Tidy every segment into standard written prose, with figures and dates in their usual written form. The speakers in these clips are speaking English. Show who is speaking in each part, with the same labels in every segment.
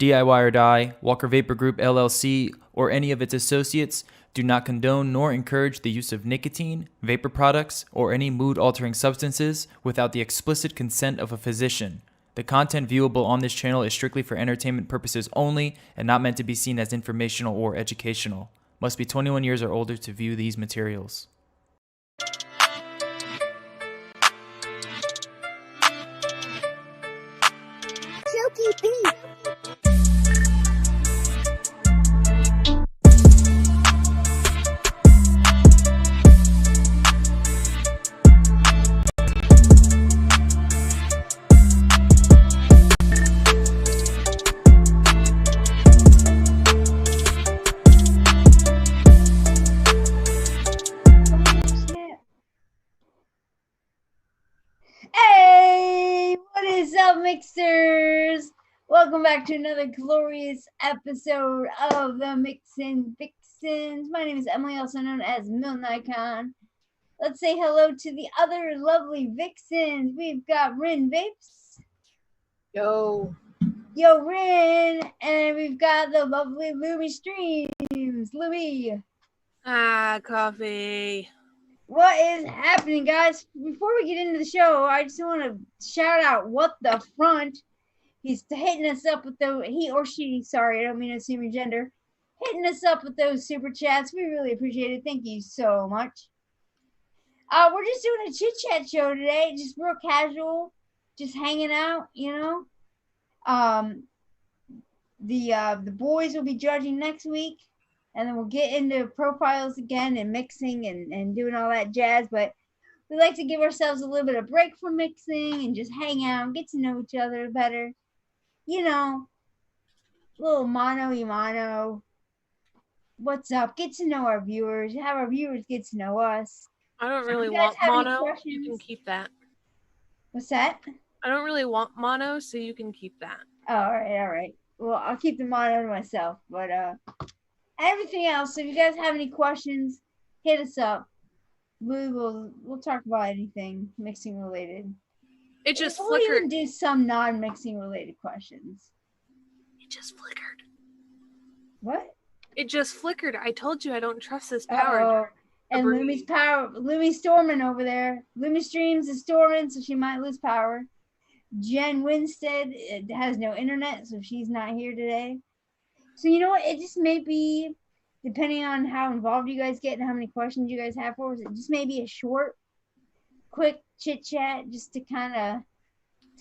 Speaker 1: DIY or Die, Walker Vapor Group LLC, or any of its associates do not condone nor encourage the use of nicotine, vapor products, or any mood-altering substances without the explicit consent of a physician. The content viewable on this channel is strictly for entertainment purposes only and not meant to be seen as informational or educational. Must be 21 years or older to view these materials.
Speaker 2: Hey, what is up, mixers? Welcome back to another glorious episode of the MIXINVIXENS. My name is Emily, also known as Milnicon. Let's say hello to the other lovely Vixens. We've got Rin Vapes.
Speaker 3: Yo,
Speaker 2: Rin. And we've got the lovely Lumi Streams. Lumi.
Speaker 3: coffee.
Speaker 2: What is happening, guys? Before we get into the show, I just want to shout out What the Front. He's hitting us up with he or she, sorry, I don't mean to assume your gender, hitting us up with those super chats. We really appreciate it. Thank you so much. We're just doing a chit chat show today, just real casual, just hanging out, you know. The boys will be judging next week. And then we'll get into profiles again and mixing and doing all that jazz. But we like to give ourselves a little bit of break from mixing and just hang out, get to know each other better. You know, a little mano-y-mano. What's up? Get to know our viewers. Have our viewers get to know us.
Speaker 3: I don't really want mono. You can keep that.
Speaker 2: What's that?
Speaker 3: I don't really want mono, so you can keep that.
Speaker 2: Oh, all right. Well, I'll keep the mono to myself. But, everything else, so if you guys have any questions, hit us up. We'll talk about anything mixing related.
Speaker 3: It just
Speaker 2: we'll
Speaker 3: flickered.
Speaker 2: Even do some non-mixing related questions.
Speaker 3: It just flickered.
Speaker 2: What?
Speaker 3: It just flickered. I told you I don't trust this power.
Speaker 2: Uh-oh. And Lumi's storming over there. Lumi Streams is storming, so she might lose power. Jen Winstead has no internet, so she's not here today. So you know what? It just may be, depending on how involved you guys get and how many questions you guys have for us, it just may be a short, quick chit chat just to kind of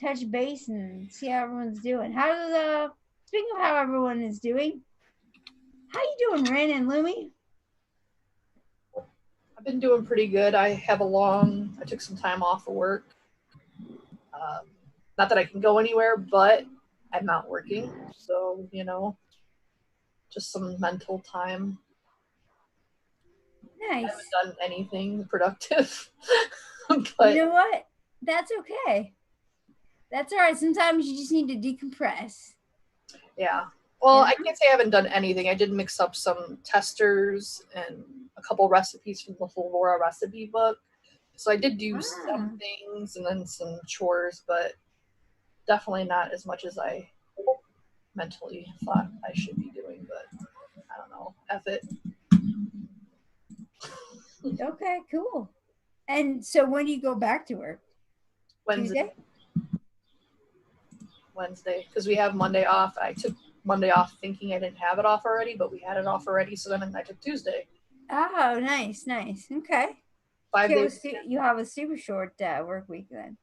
Speaker 2: touch base and see how everyone's doing. Speaking of how everyone is doing, how you doing, Rin and Lumi?
Speaker 3: I've been doing pretty good. I took some time off of work. Not that I can go anywhere, but I'm not working, so you know. Just some mental time.
Speaker 2: Nice.
Speaker 3: I haven't done anything productive. But
Speaker 2: you know what? That's okay. That's all right. Sometimes you just need to decompress.
Speaker 3: Yeah. Well, I can't say I haven't done anything. I did mix up some testers and a couple recipes from the Flora recipe book. So I did do some things and then some chores, but definitely not as much as I mentally thought I should be doing, but I don't know. F it.
Speaker 2: Okay, cool. And so when do you go back to work?
Speaker 3: Wednesday, because we have Monday off. I took Monday off thinking I didn't have it off already, but we had it off already, so then I took Tuesday.
Speaker 2: Oh, nice. Okay.
Speaker 3: 5 days.
Speaker 2: You have a super short work week then.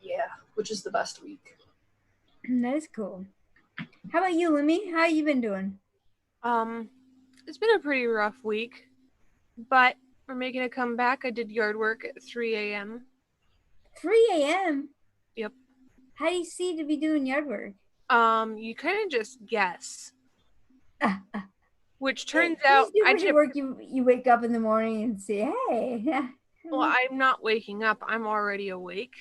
Speaker 3: Yeah, which is the best week.
Speaker 2: That is cool. How about you, Lumi? How you been doing?
Speaker 3: It's been a pretty rough week, but we're making a comeback. I did yard work at 3 a.m.
Speaker 2: 3 a.m.?
Speaker 3: Yep.
Speaker 2: How do you see to be doing yard work?
Speaker 3: You kind of just guess. Which turns out
Speaker 2: you wake up in the morning and say, hey.
Speaker 3: Well, I'm not waking up. I'm already awake.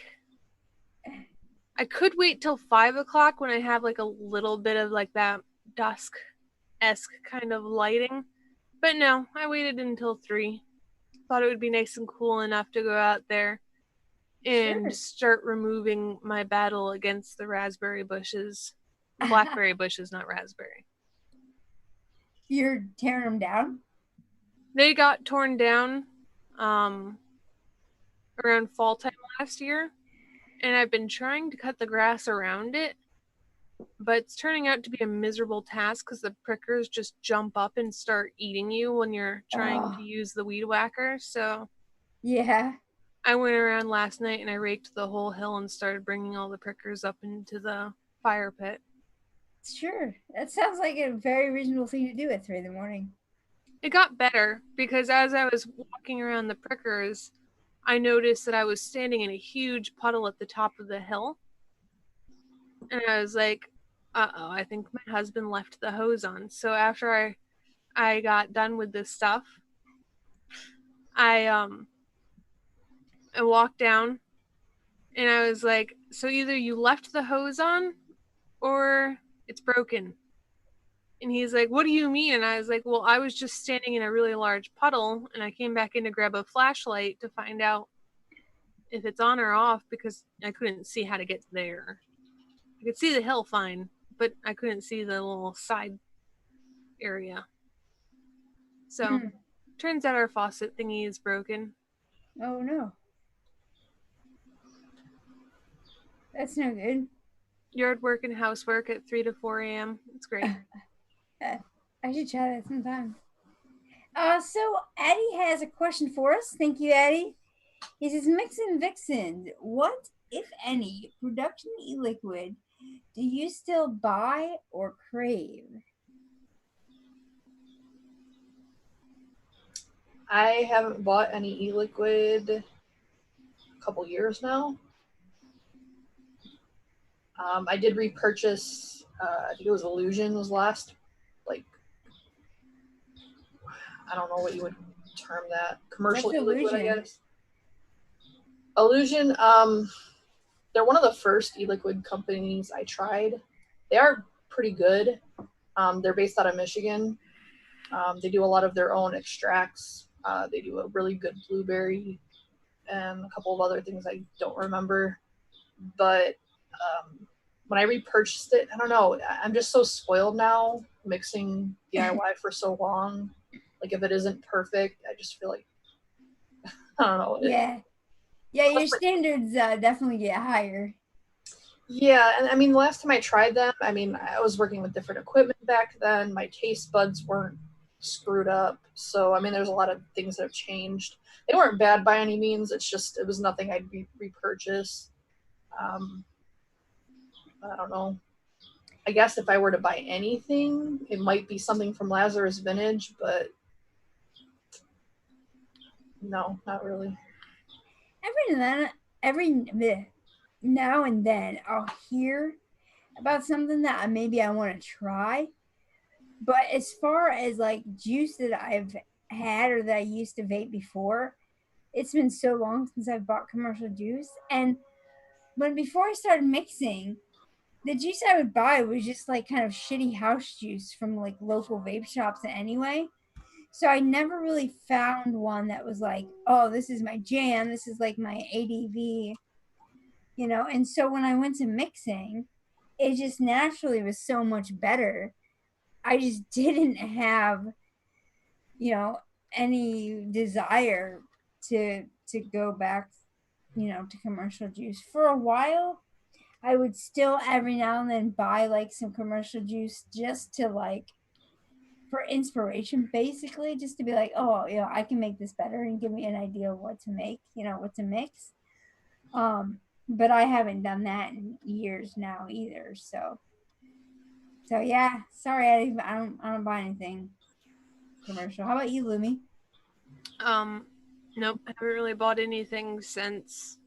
Speaker 3: I could wait till 5 o'clock when I have like a little bit of like that dusk-esque kind of lighting. But no, I waited until 3. Thought it would be nice and cool enough to go out there and start removing my battle against the raspberry bushes.
Speaker 4: Blackberry bushes, not raspberry.
Speaker 2: You're tearing them down?
Speaker 4: They got torn down around fall time last year, and I've been trying to cut the grass around it, but it's turning out to be a miserable task because the prickers just jump up and start eating you when you're trying to use the weed whacker. So
Speaker 2: yeah,
Speaker 4: I went around last night and I raked the whole hill and started bringing all the prickers up into the fire pit.
Speaker 2: sure. That sounds like a very reasonable thing to do at 3 a.m.
Speaker 4: It got better because as I was walking around the prickers, I noticed that I was standing in a huge puddle at the top of the hill. And I was like, uh-oh, I think my husband left the hose on. So after I got done with this stuff, I walked down and I was like, so either you left the hose on or it's broken. And he's like, what do you mean? And I was like, well, I was just standing in a really large puddle and I came back in to grab a flashlight to find out if it's on or off because I couldn't see how to get there. I could see the hill fine, but I couldn't see the little side area. So turns out our faucet thingy is broken.
Speaker 2: Oh no. That's no good.
Speaker 4: Yard work and housework at 3 to 4 a.m. It's great.
Speaker 2: I should try that sometime. So Eddie has a question for us. Thank you, Eddie. He says, MIXINVIXENS, what, if any, production e-liquid do you still buy or crave?
Speaker 3: I haven't bought any e-liquid a couple years now. I did repurchase, I think it was Illusion was last, like, I don't know what you would term that. Commercial
Speaker 2: What's
Speaker 3: e-liquid, I
Speaker 2: Illusion?
Speaker 3: guess. Illusion, they're one of the first e-liquid companies I tried. They are pretty good. They're based out of Michigan. They do a lot of their own extracts. They do a really good blueberry and a couple of other things I don't remember. But when I repurchased it, I don't know. I'm just so spoiled now, mixing DIY for so long. Like, if it isn't perfect, I just feel like, I don't know.
Speaker 2: Yeah. Yeah, your standards definitely get higher.
Speaker 3: Yeah, and I mean, the last time I tried them, I mean, I was working with different equipment back then. My taste buds weren't screwed up. So, I mean, there's a lot of things that have changed. They weren't bad by any means. It's just, it was nothing I'd repurchase. I don't know. I guess if I were to buy anything, it might be something from Lazarus Vintage, but no, not really.
Speaker 2: Every now and then I'll hear about something that maybe I want to try. But as far as like juice that I've had or that I used to vape before, it's been so long since I've bought commercial juice. And before I started mixing, the juice I would buy was just like kind of shitty house juice from like local vape shops anyway. So I never really found one that was like, oh, this is my jam. This is like my ADV, you know? And so when I went to mixing, it just naturally was so much better. I just didn't have, any desire to go back, to commercial juice. For a while, I would still every now and then buy like some commercial juice just to like for inspiration, basically, just to be like, oh, I can make this better and give me an idea of what to make, what to mix. But I haven't done that in years now either. So yeah, sorry, I don't buy anything commercial. How about you, Lumi?
Speaker 4: Nope, I haven't really bought anything since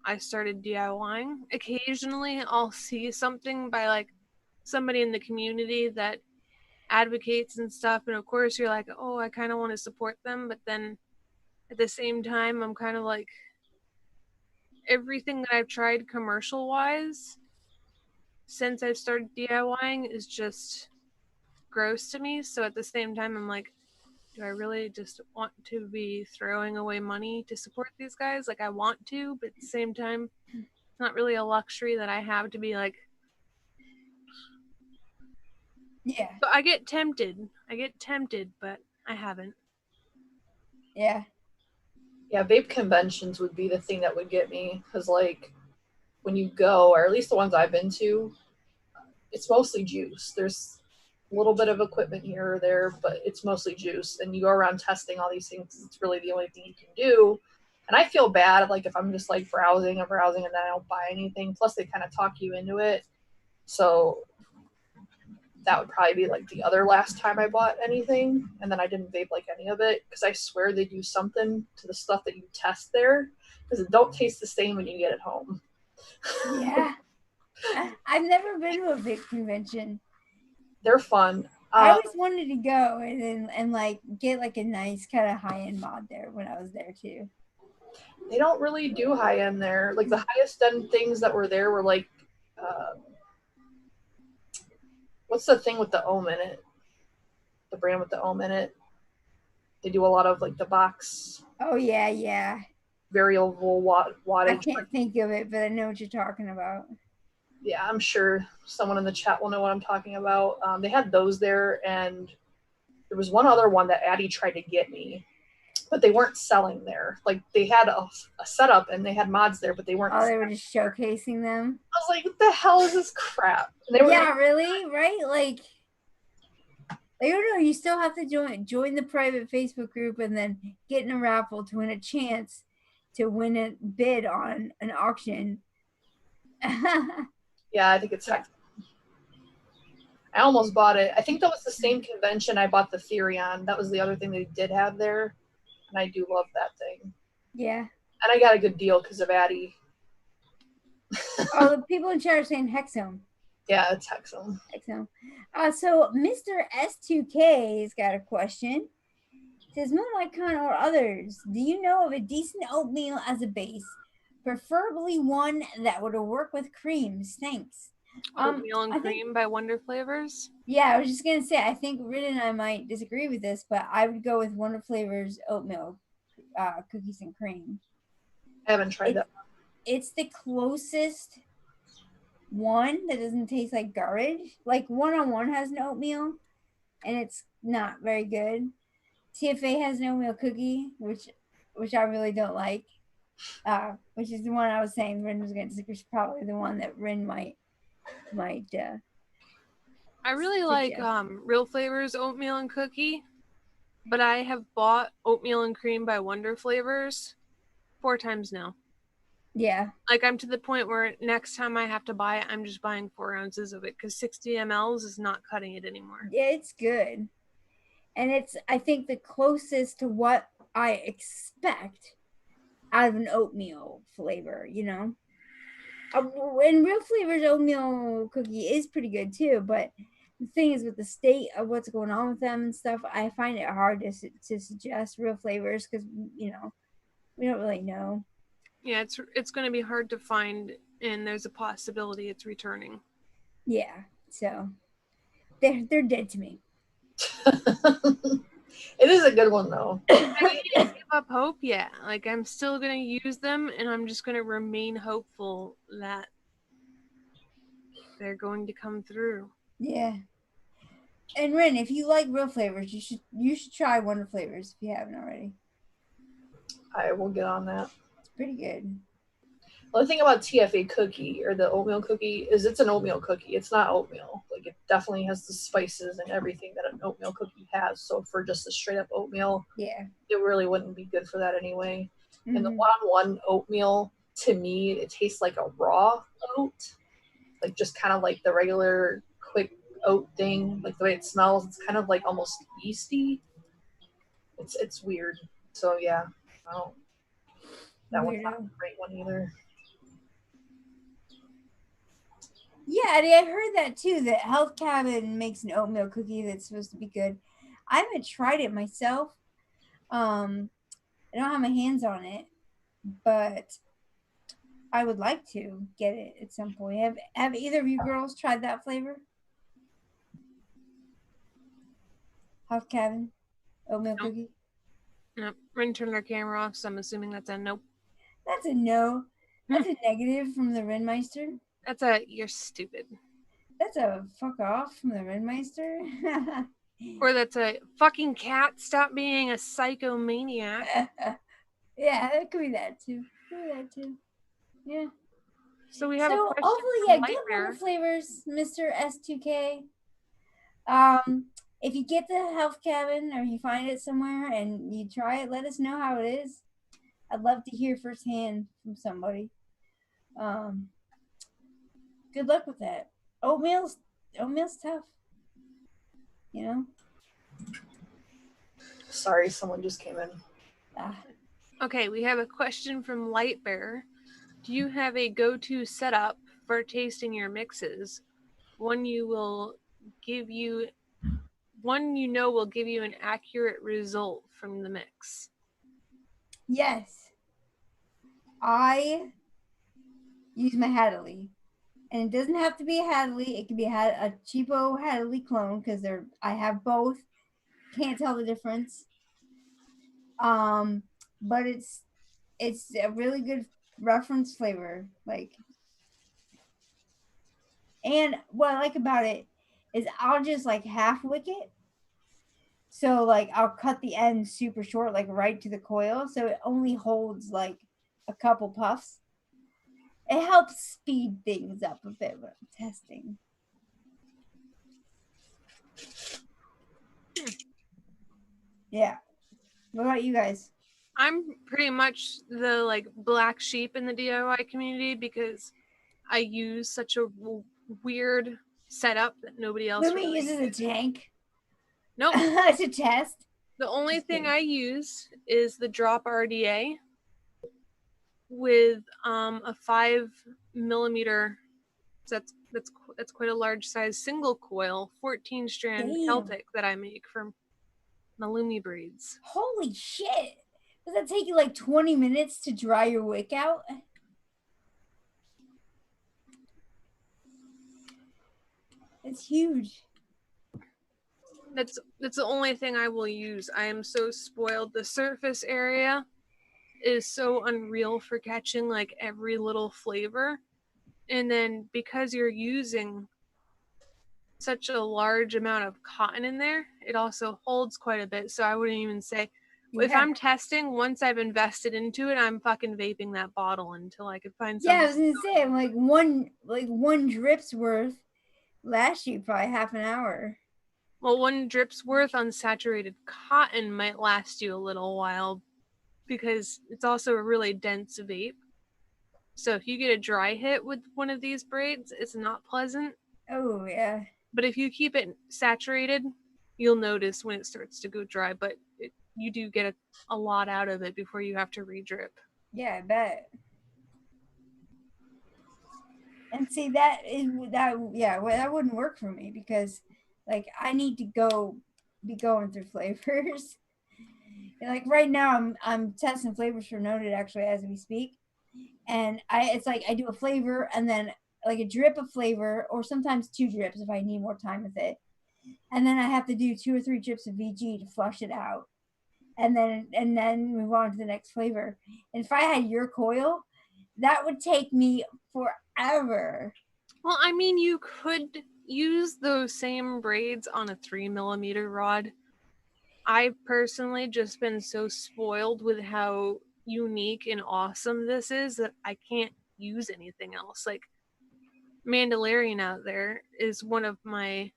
Speaker 4: I started DIYing. Occasionally I'll see something by like somebody in the community that advocates and stuff, and of course you're like, oh, I kind of want to support them, but then at the same time I'm kind of like, everything that I've tried commercial wise since I've started DIYing is just gross to me. So at the same time I'm like, do I really just want to be throwing away money to support these guys? Like, I want to, but at the same time, it's not really a luxury that I have to be like
Speaker 2: Yeah.
Speaker 4: But I get tempted. But I haven't.
Speaker 2: Yeah.
Speaker 3: Yeah, vape conventions would be the thing that would get me, because like when you go, or at least the ones I've been to, it's mostly juice. There's a little bit of equipment here or there, but it's mostly juice. And you go around testing all these things. It's really the only thing you can do. And I feel bad, like if I'm just like browsing and browsing and then I don't buy anything. Plus, they kind of talk you into it. So that would probably be like the other last time I bought anything. And then I didn't vape like any of it, because I swear they do something to the stuff that you test there, because it don't taste the same when you get it home.
Speaker 2: Yeah. I've never been to a vape convention.
Speaker 3: They're fun.
Speaker 2: I always wanted to go and like get like a nice kind of high end mod there when I was there too.
Speaker 3: They don't really do high end there. Like the highest end things that were there were like, what's the thing with the ohm in it? The brand with the ohm in it. They do a lot of like the box.
Speaker 2: Oh yeah, yeah.
Speaker 3: Variable wattage.
Speaker 2: I can't think of it, but I know what you're talking about.
Speaker 3: Yeah, I'm sure someone in the chat will know what I'm talking about. They had those there, and there was one other one that Addie tried to get me, but they weren't selling there. Like they had a setup and they had mods there, but they weren't.
Speaker 2: Oh, they were just showcasing them.
Speaker 3: I was like, what the hell is this crap? And they were
Speaker 2: yeah, really, right? Like, I don't know. You still have to join the private Facebook group and then get in a raffle to win a chance to win a bid on an auction.
Speaker 3: Yeah, I think it's heck. I almost bought it. I think that was the same convention I bought the Theory on. That was the other thing they did have there. And I do love that thing.
Speaker 2: Yeah.
Speaker 3: And I got a good deal because of Addie.
Speaker 2: Oh, the people in chat are saying Hexome.
Speaker 3: Yeah, it's Hexome.
Speaker 2: Hexome. So Mr. S2K's got a question. It says, MoonlightCon or others, do you know of a decent oatmeal as a base? Preferably one that would work with creams. Thanks.
Speaker 4: Oatmeal and cream by Wonder Flavors.
Speaker 2: Yeah, I was just gonna say, I think Rid and I might disagree with this, but I would go with Wonder Flavors oatmeal cookies and cream.
Speaker 3: I haven't tried that one.
Speaker 2: It's the closest one that doesn't taste like garbage. Like 101 has an oatmeal, and it's not very good. TFA has an oatmeal cookie, which I really don't like. Which is the one I was saying Rin was going to disagree. Probably the one that Rin might.
Speaker 4: I really like Real Flavors oatmeal and cookie, but I have bought oatmeal and cream by Wonder Flavors 4 times now.
Speaker 2: Yeah.
Speaker 4: Like I'm to the point where next time I have to buy it, I'm just buying 4 ounces of it because 60 mLs is not cutting it anymore.
Speaker 2: Yeah, it's good. And it's, I think, the closest to what I expect out of an oatmeal flavor, you know? And Real Flavors oatmeal cookie is pretty good too, but the thing is with the state of what's going on with them and stuff, I find it hard to suggest Real Flavors because, you know, we don't really know.
Speaker 4: Yeah, it's going to be hard to find, and there's a possibility it's returning.
Speaker 2: Yeah, so they're dead to me.
Speaker 3: It is a good one though.
Speaker 4: I can't give up hope yet. Like I'm still going to use them, and I'm just going to remain hopeful that they're going to come through.
Speaker 2: Yeah. And Rin, if you like Real Flavors, you should try Wonder Flavors if you haven't already.
Speaker 3: I will get on that.
Speaker 2: It's pretty good.
Speaker 3: Well, the thing about TFA cookie or the oatmeal cookie is it's an oatmeal cookie. It's not oatmeal. Like it definitely has the spices and everything that an oatmeal cookie has. So for just a straight up oatmeal,
Speaker 2: yeah,
Speaker 3: it really wouldn't be good for that anyway.
Speaker 2: Mm-hmm.
Speaker 3: And the one-on-one oatmeal, to me, it tastes like a raw oat. Like just kind of like the regular quick oat thing. Like the way it smells, it's kind of like almost yeasty. It's weird. So yeah, that one's not a great one either.
Speaker 2: Yeah, I heard that too, that Health Cabin makes an oatmeal cookie that's supposed to be good. I haven't tried it myself. I don't have my hands on it, but I would like to get it at some point. Have either of you girls tried that flavor? Health Cabin oatmeal cookie?
Speaker 4: Nope. Rin turned their camera off, so I'm assuming that's a nope.
Speaker 2: That's a no. That's a negative from the Rinmeister.
Speaker 4: That's a you're stupid.
Speaker 2: that's a fuck off from the Ringmeister.
Speaker 4: Or that's a fucking cat, stop being a psychomaniac.
Speaker 2: Yeah, it could be that too. Yeah.
Speaker 4: So we have a
Speaker 2: So
Speaker 4: question
Speaker 2: hopefully,
Speaker 4: from
Speaker 2: yeah,
Speaker 4: Light
Speaker 2: get
Speaker 4: Bear.
Speaker 2: more flavors, Mr. S2K. If you get the health cabin or you find it somewhere and you try it, let us know how it is. I'd love to hear firsthand from somebody. Good luck with that. Oatmeal's tough. You know?
Speaker 3: Sorry, someone just came in.
Speaker 4: Okay, we have a question from Light Bear. Do you have a go-to setup for tasting your mixes? One you know will give you an accurate result from the mix.
Speaker 2: Yes. I use my Hadley. And it doesn't have to be a Hadley. It can be a cheapo Hadley clone because I have both. Can't tell the difference. But it's a really good reference flavor. And what I like about it is I'll just half wick it. So I'll cut the end super short, right to the coil, so it only holds a couple puffs. It helps speed things up a bit when I'm testing. Yeah. What about you guys?
Speaker 4: I'm pretty much the black sheep in the DIY community because I use such a weird setup that nobody else
Speaker 2: Lumi uses a tank.
Speaker 4: Nope.
Speaker 2: To test.
Speaker 4: The only thing I use is the drop RDA with a 5mm. That's quite a large size single coil 14 strand Celtic that I make from Malumi breeds.
Speaker 2: Holy shit! Does that take you 20 minutes to dry your wick out? It's huge.
Speaker 4: That's the only thing I will use. I am so spoiled. The surface area is so unreal for catching every little flavor. And then because you're using such a large amount of cotton in there, it also holds quite a bit. So I wouldn't even say, if I'm testing, once I've invested into it, I'm fucking vaping that bottle until I could find something.
Speaker 2: Yeah, I was gonna say, one drip's worth lasts you probably half an hour.
Speaker 4: Well, one drip's worth unsaturated cotton might last you a little while because it's also a really dense vape. So if you get a dry hit with one of these braids, it's not pleasant.
Speaker 2: Oh, yeah.
Speaker 4: But if you keep it saturated, you'll notice when it starts to go dry, but you do get a lot out of it before you have to re-drip.
Speaker 2: Yeah, I bet. And see, that wouldn't work for me because I need to be going through flavors. And right now I'm testing flavors for Noted actually as we speak. And it's I do a flavor and then a drip of flavor, or sometimes 2 drips if I need more time with it. And then I have to do 2 or 3 drips of VG to flush it out. And then move on to the next flavor. And if I had your coil, that would take me forever.
Speaker 4: Well, I mean, you could use those same braids on a 3mm rod. I've personally just been so spoiled with how unique and awesome this is that I can't use anything else. Mandalorian out there is one of my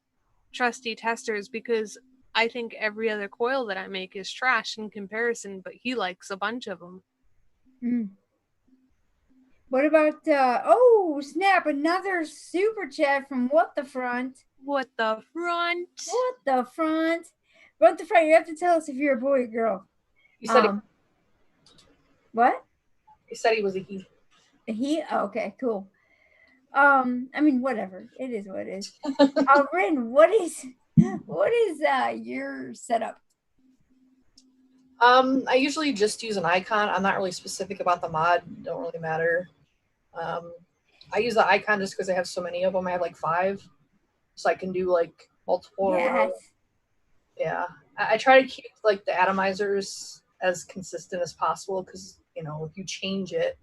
Speaker 4: trusty testers because I think every other coil that I make is trash in comparison, but he likes a bunch of them.
Speaker 2: What about oh snap, another super chat from What the Front.
Speaker 4: What the front?
Speaker 2: What the front? What the front? You have to tell us if you're a boy or girl.
Speaker 3: You said
Speaker 2: what?
Speaker 3: He said he was a he.
Speaker 2: A he? Oh, okay, cool. I mean, whatever. It is what it is. Rin, what is your setup?
Speaker 3: I usually just use an icon. I'm not really specific about the mod. Don't really matter. I use the icon just because I have so many of them. I have 5, so I can do multiple.
Speaker 2: Yes.
Speaker 3: Yeah, I try to keep the atomizers as consistent as possible because if you change it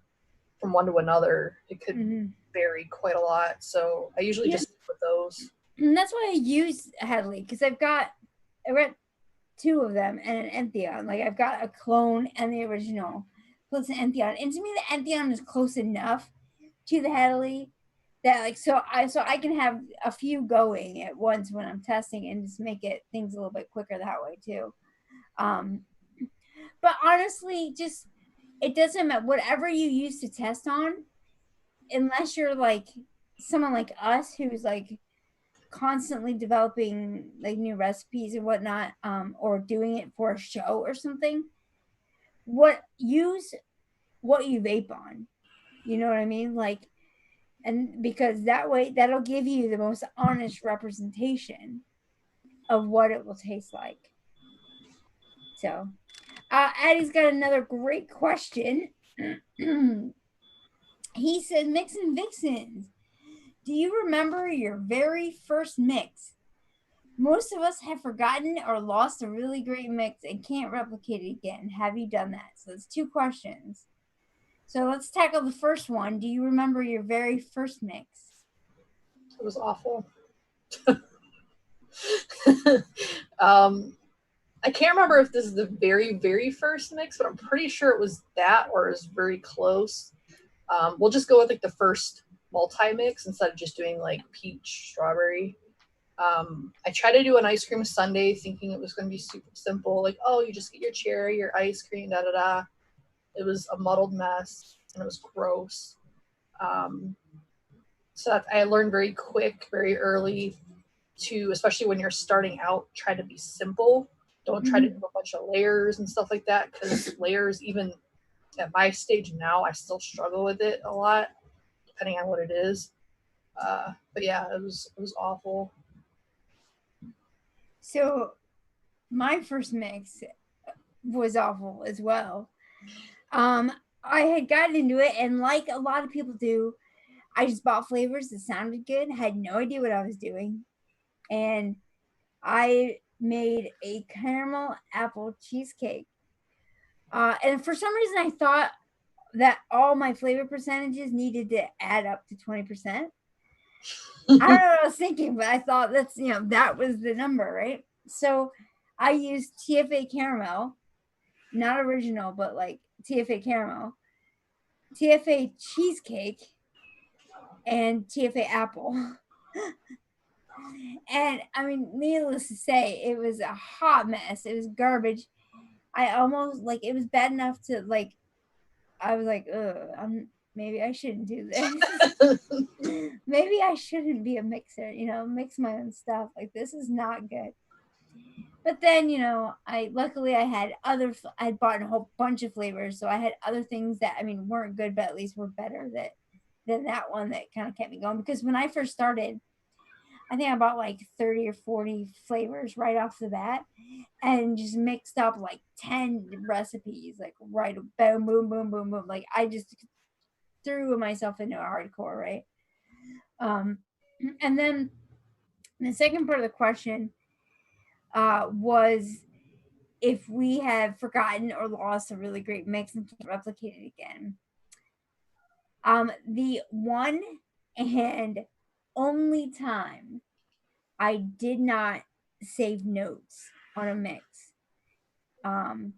Speaker 3: from one to another, it could vary quite a lot. So I usually just with those.
Speaker 2: And that's why I use Headley, because I've got 2 of them and an Entheon. Like I've got a clone and the original plus an Entheon. And to me the Entheon is close enough to the Headley that like so I can have a few going at once when I'm testing and just make things a little bit quicker that way too. But honestly, just it doesn't matter whatever you use to test on, unless you're like someone like us who's like constantly developing like new recipes and whatnot, or doing it for a show or something. Use what you vape on. You know what I mean? Like, and because that way that'll give you the most honest representation of what it will taste like. So Addie's got another great question. He said, MIXINVIXENS, do you remember your very first mix? Most of us have forgotten or lost a really great mix and can't replicate it again. Have you done that? So that's 2 questions. So let's tackle the first one. Do you remember your very first mix?
Speaker 3: It was awful. I can't remember if this is the very, very first mix, but I'm pretty sure it was that or it was very close. We'll just go with like the first multi-mix instead of just doing like peach strawberry. I tried to do an ice cream sundae thinking it was going to be super simple. Like, oh, you just get your cherry, your ice cream, da-da-da. It was a muddled mess and it was gross. So I learned very quick, very early to, especially when you're starting out, try to be simple. Don't try to do a bunch of layers and stuff like that, because layers, even at my stage now, I still struggle with it a lot, depending on what it is. But yeah, it was awful.
Speaker 2: So my first mix was awful as well. I had gotten into it, and like a lot of people do, I just bought flavors that sounded good, had no idea what I was doing, and I made a caramel apple cheesecake. And for some reason, I thought that all my flavor percentages needed to add up to 20%. I don't know what I was thinking, but I thought that was the number, right? So I used TFA caramel, not original, but like TFA caramel, TFA cheesecake, and TFA apple. And I mean, needless to say, it was a hot mess. It was garbage. I almost like it was bad enough to like, I was like, maybe I shouldn't do this. Maybe I shouldn't be a mixer, mix my own stuff. Like, this is not good. But then, luckily I had I bought a whole bunch of flavors. So I had other things that, weren't good, but at least were better than that one that kind of kept me going. Because when I first started, I think I bought like 30 or 40 flavors right off the bat and just mixed up like 10 recipes, like right, boom, boom, boom, boom, boom. Like I just threw myself into a hardcore, right? And then the second part of the question was if we have forgotten or lost a really great mix and can't replicate it again. The one and only time I did not save notes on a mix. And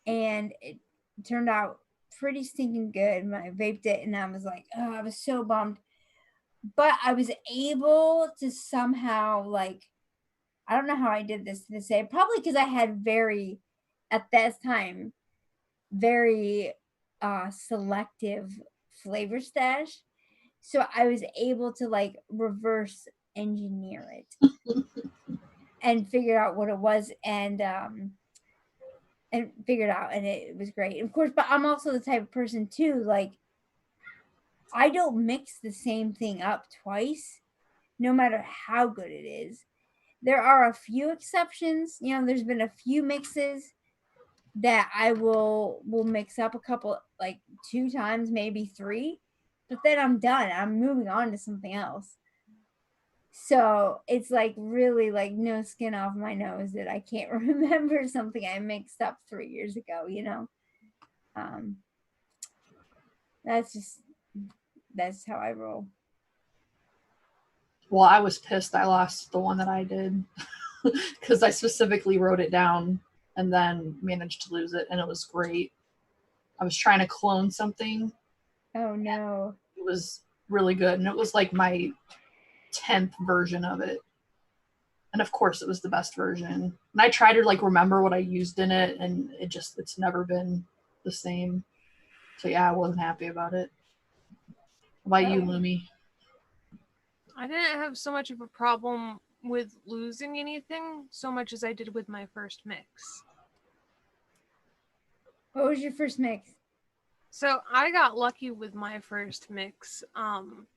Speaker 2: it turned out pretty stinking good when I vaped it, and I was like, oh, I was so bummed. But I was able to somehow, like, I don't know how I did this to this day, probably because I had at that time, very selective flavor stash. So I was able to like reverse engineer it and figure out what it was and figured out, and it was great. Of course, but I'm also the type of person too, like I don't mix the same thing up twice, no matter how good it is. There are a few exceptions. There's been a few mixes that I will mix up a couple, like 2 times, maybe 3, but then I'm done. I'm moving on to something else. So it's like really like no skin off my nose that I can't remember something I mixed up 3 years ago, That's how I roll.
Speaker 3: Well, I was pissed I lost the one that I did because I specifically wrote it down and then managed to lose it, and it was great. I was trying to clone something.
Speaker 2: Oh no.
Speaker 3: It was really good, and it was like my 10th version of it. And of course, it was the best version. And I try to like remember what I used in it, and it's never been the same. So yeah, I wasn't happy about it. How about you, Lumi?
Speaker 4: I didn't have so much of a problem with losing anything so much as I did with my first mix.
Speaker 2: What was your first mix?
Speaker 4: So I got lucky with my first mix.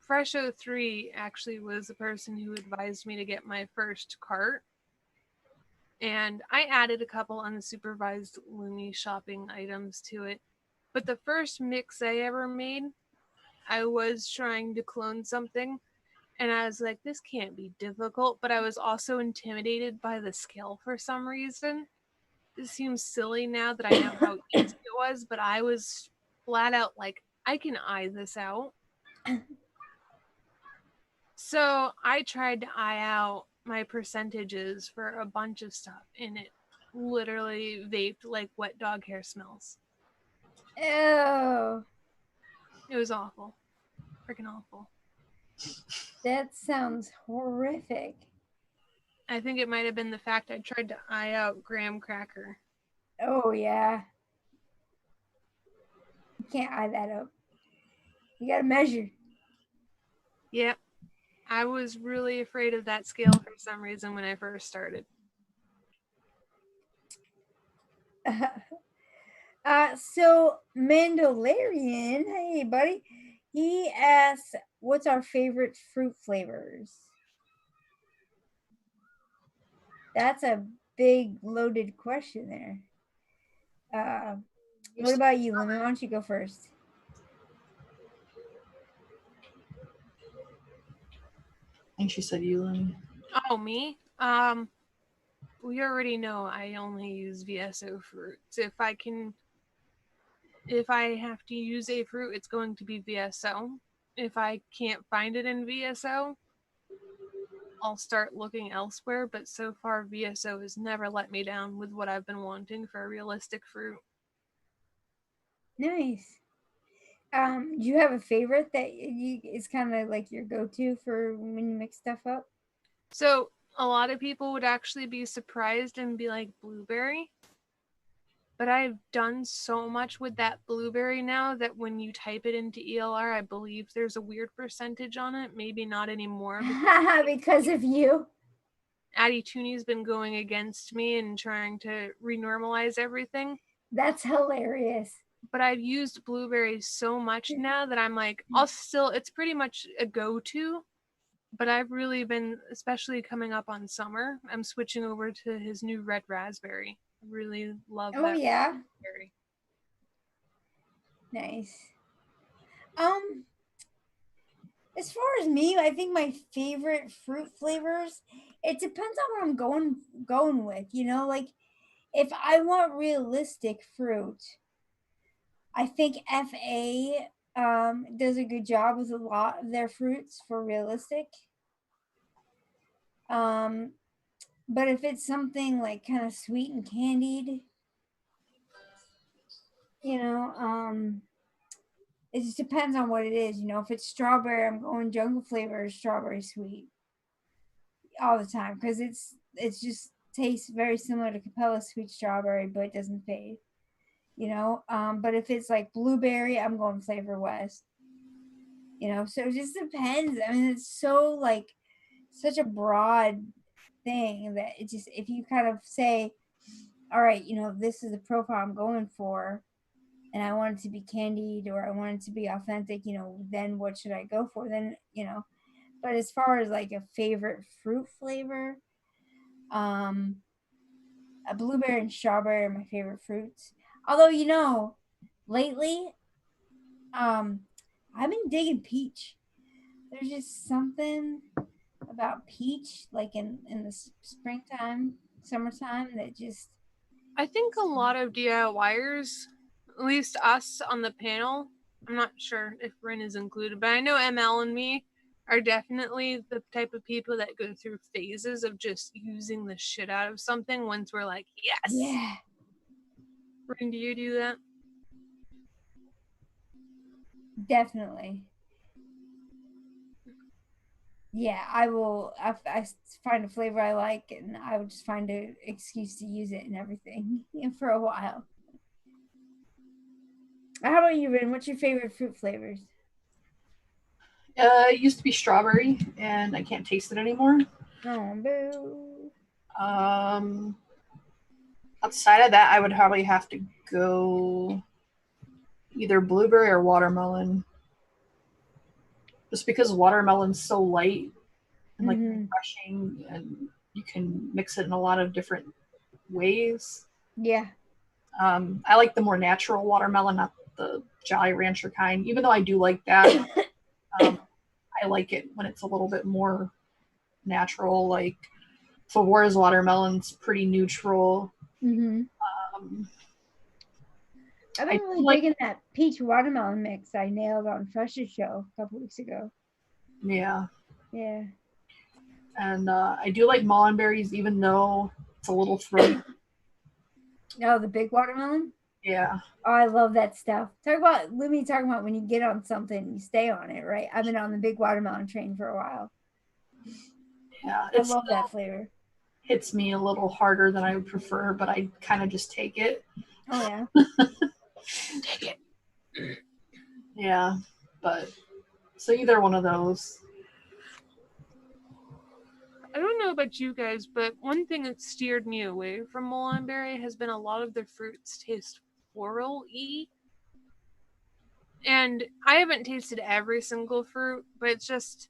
Speaker 4: Fresh 03 actually was the person who advised me to get my first cart. And I added a couple unsupervised Lumi shopping items to it. But the first mix I ever made, I was trying to clone something. And I was like, this can't be difficult. But I was also intimidated by the scale for some reason. It seems silly now that I know how easy it was, but I was flat out like, I can eye this out. So I tried to eye out my percentages for a bunch of stuff, and it literally vaped like wet dog hair smells.
Speaker 2: Oh,
Speaker 4: It was awful. Freaking awful.
Speaker 2: that sounds horrific.
Speaker 4: I think it might have been the fact I tried to eye out graham cracker.
Speaker 2: Oh yeah. You can't eye that up. You gotta measure.
Speaker 4: Yep. I was really afraid of that scale for some reason when I first started.
Speaker 2: So Mandalorian, hey buddy, he asks, "What's our favorite fruit flavors?" That's a big loaded question there. What about you, Lemon? Why don't you go first?
Speaker 3: I think she said you, Lumi.
Speaker 4: Oh, me? We already know I only use VSO fruits. If I have to use a fruit, it's going to be VSO. If I can't find it in VSO, I'll start looking elsewhere, but so far VSO has never let me down with what I've been wanting for a realistic fruit.
Speaker 2: Nice. Do you have a favorite that is kind of like your go-to for when you mix stuff up?
Speaker 4: So a lot of people would actually be surprised and be like, blueberry. But I've done so much with that blueberry now that when you type it into ELR, I believe there's a weird percentage on it. Maybe not anymore.
Speaker 2: Because of you.
Speaker 4: Addie Tooney's been going against me and trying to renormalize everything.
Speaker 2: That's hilarious.
Speaker 4: But I've used blueberries so much now that I'm like, it's pretty much a go-to. But I've really been, especially coming up on summer, I'm switching over to his new red raspberry. I really love that.
Speaker 2: Oh yeah.
Speaker 4: Raspberry.
Speaker 2: Nice. As far as me, I think my favorite fruit flavors, it depends on what I'm going with, like if I want realistic fruit, I think FA does a good job with a lot of their fruits for realistic. But if it's something like kind of sweet and candied, it just depends on what it is. If it's strawberry, I'm going jungle flavor, strawberry sweet all the time because it's just tastes very similar to Capella sweet strawberry, but it doesn't fade. But if it's like blueberry, I'm going Flavor West. So it just depends. I mean, it's so like such a broad thing that it just, if you kind of say, all right, this is the profile I'm going for, and I want it to be candied or I want it to be authentic, then what should I go for? Then, but as far as like a favorite fruit flavor, a blueberry and strawberry are my favorite fruits. Although, lately, I've been digging peach. There's just something about peach, like in the springtime, summertime, that just.
Speaker 4: I think a lot of DIYers, at least us on the panel, I'm not sure if Rin is included, but I know ML and me, are definitely the type of people that go through phases of just using the shit out of something once we're like, yes.
Speaker 2: Yeah.
Speaker 4: Ring, do you do that?
Speaker 2: Definitely. Yeah, I will. I find a flavor I like, and I would just find an excuse to use it and everything for a while. How about you, Rin? What's your favorite fruit flavors?
Speaker 3: It used to be strawberry, and I can't taste it anymore.
Speaker 2: Oh, boo.
Speaker 3: Outside of that, I would probably have to go either blueberry or watermelon. Just because watermelon's so light and like refreshing, and you can mix it in a lot of different ways.
Speaker 2: Yeah.
Speaker 3: I like the more natural watermelon, not the Jolly Rancher kind. Even though I do like that, I like it when it's a little bit more natural. Like Favora's watermelon's pretty neutral.
Speaker 2: I've been really digging that peach watermelon mix I nailed on Fresh's show a couple weeks ago.
Speaker 3: Yeah.
Speaker 2: Yeah.
Speaker 3: And I do like mullenberries, even though it's a little throaty.
Speaker 2: Oh, the big watermelon?
Speaker 3: Yeah.
Speaker 2: Oh, I love that stuff. Talking about when you get on something, you stay on it, right? I've been on the big watermelon train for a while.
Speaker 3: Yeah.
Speaker 2: I love that flavor.
Speaker 3: Hits me a little harder than I would prefer, but I kind of just take it.
Speaker 2: Oh, yeah.
Speaker 4: Take it.
Speaker 3: Yeah. But so either one of those.
Speaker 4: I don't know about you guys, but one thing that steered me away from mullenberry has been a lot of the fruits taste floral-y. And I haven't tasted every single fruit, but it's just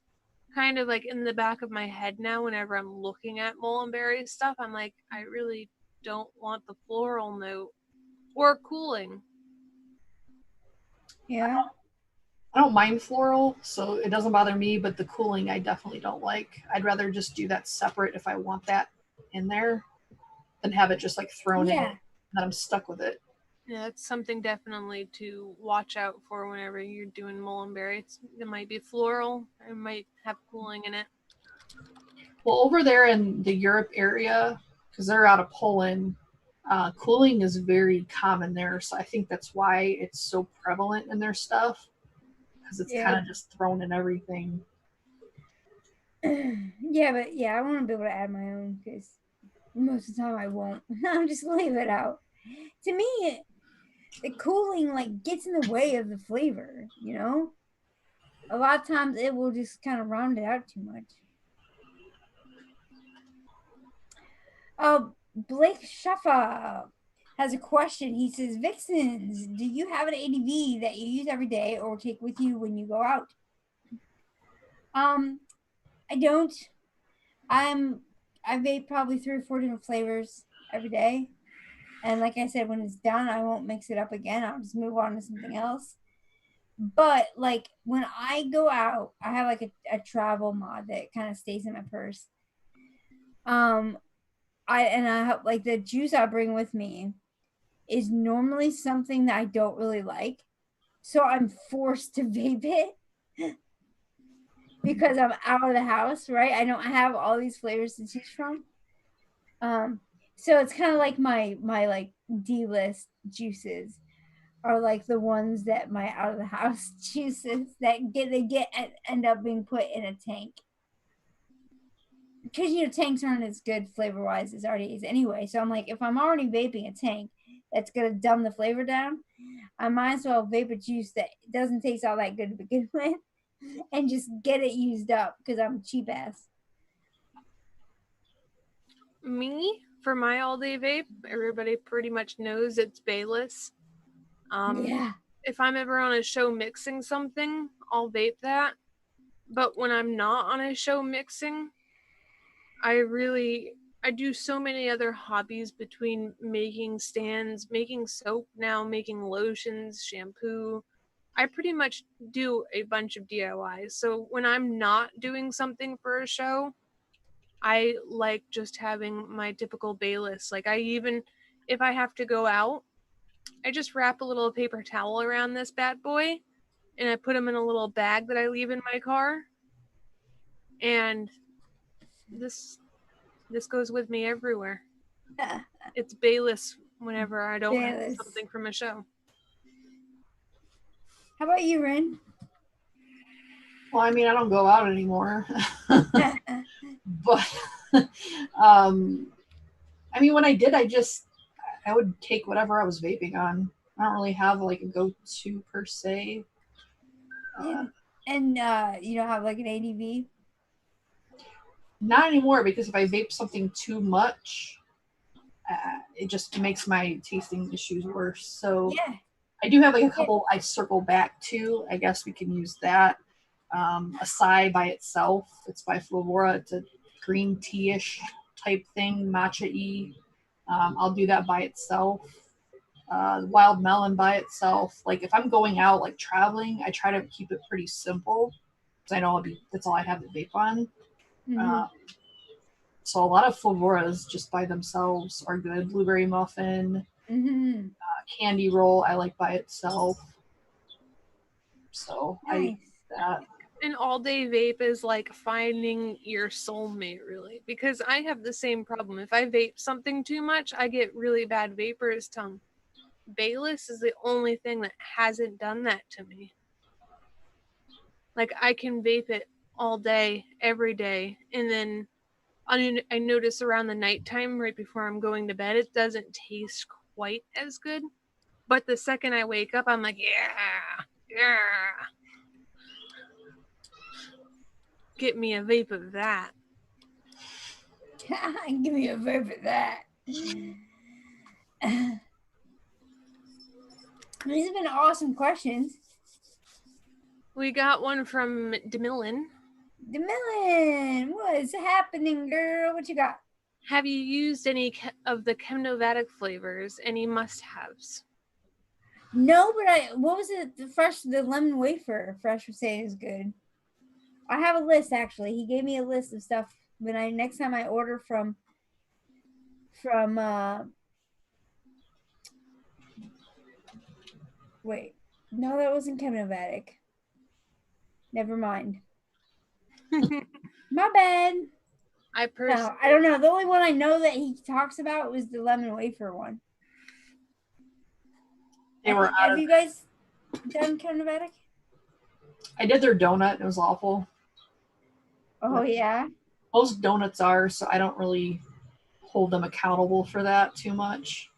Speaker 4: kind of like in the back of my head now whenever I'm looking at mullenberry stuff. I'm like, I really don't want the floral note or cooling.
Speaker 2: Yeah.
Speaker 3: I don't mind floral, so it doesn't bother me, but the cooling I definitely don't like. I'd rather just do that separate if I want that in there than have it just like thrown in and then I'm stuck with it.
Speaker 4: Yeah, it's something definitely to watch out for whenever you're doing mullenberry. It might be floral, or it might have cooling in it.
Speaker 3: Well, over there in the Europe area, because they're out of Poland, cooling is very common there. So I think that's why it's so prevalent in their stuff, because it's kind of just thrown in everything.
Speaker 2: Yeah, but yeah, I want to be able to add my own because most of the time I won't. I'm just gonna leave it out. To me, the cooling like gets in the way of the flavor, you know? A lot of times it will just kind of round it out too much. Blake Shuffa has a question. He says, Vixens, do you have an ADV that you use every day or take with you when you go out? I don't. I vape probably 3 or 4 different flavors every day. And like I said, when it's done, I won't mix it up again. I'll just move on to something else. But like when I go out, I have like a travel mod that kind of stays in my purse. I have like the juice I bring with me is normally something that I don't really like. So I'm forced to vape it because I'm out of the house, right? I don't have all these flavors to choose from. So it's kind of like my like D-list juices are like the ones that my out of the house juices that end up being put in a tank. Because tanks aren't as good flavor wise as RDAs anyway. So I'm like, if I'm already vaping a tank that's gonna dumb the flavor down, I might as well vape a juice that doesn't taste all that good to begin with and just get it used up because I'm cheap ass.
Speaker 4: Me, for my all day vape, everybody pretty much knows it's Bayless. If I'm ever on a show mixing something, I'll vape that. But when I'm not on a show mixing, I do so many other hobbies between making stands, making soap now, making lotions, shampoo. I pretty much do a bunch of DIYs. So when I'm not doing something for a show, I like just having my typical Bayless. Like if I have to go out, I just wrap a little paper towel around this bad boy and I put them in a little bag that I leave in my car. And this goes with me everywhere. It's Bayless whenever I don't have
Speaker 2: Bayless.
Speaker 4: something from a show.
Speaker 2: How about you, Rin?
Speaker 3: Well, I mean, I don't go out anymore. But, I mean, when I did, I would take whatever I was vaping on. I don't really have like a go-to per se.
Speaker 2: And you don't have like an ADV?
Speaker 3: Not anymore, because if I vape something too much, it just makes my tasting issues worse. So
Speaker 2: Yeah.
Speaker 3: I do have like a couple I circle back to. I guess we can use that. Acai by itself. It's by Flavora. It's a green tea-ish type thing, matcha-y. I'll do that by itself. Wild melon by itself. Like if I'm going out, like traveling, I try to keep it pretty simple because I know that's all I have to vape on.
Speaker 2: Mhm.
Speaker 3: So a lot of Flavoras just by themselves are good. Blueberry muffin,
Speaker 2: Mhm.
Speaker 3: candy roll, I like by itself. So I
Speaker 2: Nice.
Speaker 3: use that.
Speaker 4: An all-day vape is like finding your soulmate, really, because I have the same problem. If I vape something too much, I get really bad vapor's tongue. Bayless is the only thing that hasn't done that to me. Like I can vape it all day, every day, and then I notice around the nighttime, right before I'm going to bed, it doesn't taste quite as good. But the second I wake up, I'm like, yeah. Get me a vape of that.
Speaker 2: Give me a verb for that. These have been awesome questions.
Speaker 4: We got one from DeMillan.
Speaker 2: DeMillan, what's happening, girl? What you got?
Speaker 4: Have you used any of the Chemnovatic flavors? Any must-haves?
Speaker 2: No, but what was it? The lemon wafer fresh was saying is good. I have a list actually. He gave me a list of stuff when next time I order from wait. No, that wasn't Chemnovatic. Never mind. My bad.
Speaker 4: I personally,
Speaker 2: No, I don't know. The only one I know that he talks about was the lemon wafer one. Have you guys done Chemnovatic?
Speaker 3: I did their donut. It was awful.
Speaker 2: Oh yeah.
Speaker 3: Most donuts are, so I don't really hold them accountable for that too much.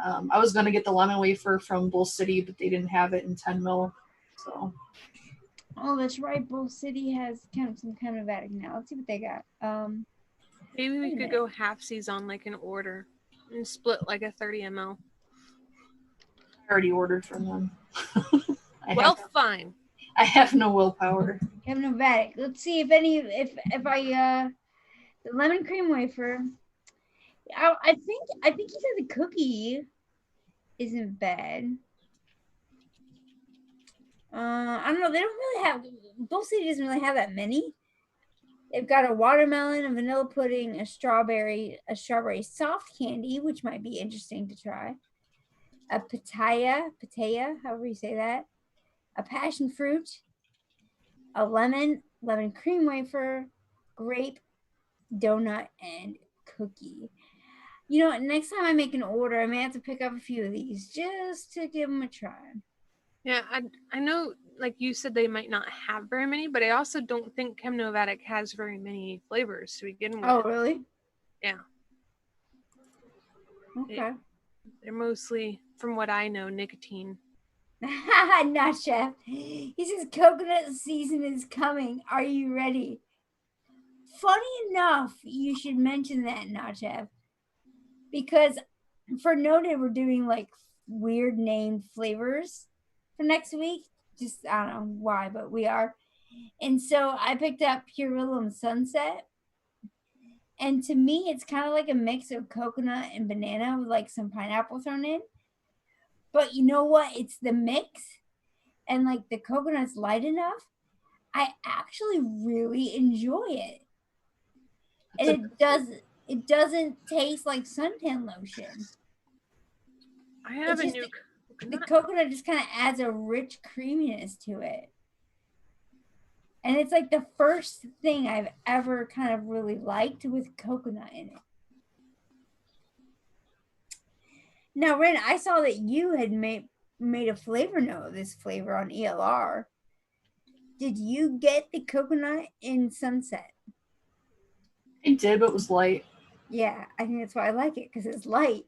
Speaker 3: I was going to get the lemon wafer from Bull City, but they didn't have it in 10 mil. So.
Speaker 2: Oh, that's right. Bull City has some Chemnovatic now. Let's see what they got.
Speaker 4: maybe we could go halfsies on like an order and split like a 30 ml.
Speaker 3: I already ordered from them.
Speaker 4: Fine.
Speaker 3: I have no willpower.
Speaker 2: Chemnovatic. Let's see if I the lemon cream wafer. I think he said the cookie isn't bad. I don't know. They don't really have. Bull City doesn't really have that many. They've got a watermelon, a vanilla pudding, a strawberry soft candy, which might be interesting to try. A pitaya, however you say that. A passion fruit, a lemon cream wafer, grape, donut, and cookie. You know, next time I make an order, I may have to pick up a few of these just to give them a try.
Speaker 4: Yeah, I know, like you said, they might not have very many, but I also don't think Chemnovatic has very many flavors to begin with.
Speaker 2: Oh, really?
Speaker 4: Yeah.
Speaker 2: Okay.
Speaker 4: They're mostly, from what I know, nicotine.
Speaker 2: Not chef. He says coconut season is coming. Are you ready? Funny enough, you should mention that, not chef. Because for Noted, we're doing like weird named flavors for next week. Just I don't know why, but we are. And so I picked up Purulum Sunset. And to me, it's kind of like a mix of coconut and banana with like some pineapple thrown in. But you know what? It's the mix. And like the coconut's light enough. I actually really enjoy it. And it doesn't taste like suntan lotion.
Speaker 4: I have a new
Speaker 2: the coconut just kind of adds a rich creaminess to it. And it's like the first thing I've ever kind of really liked with coconut in it. Now, Ren, I saw that you had made a flavor note of this flavor on ELR. Did you get the coconut in Sunset?
Speaker 3: I did, but it was light.
Speaker 2: Yeah, I think that's why I like it, because it's light.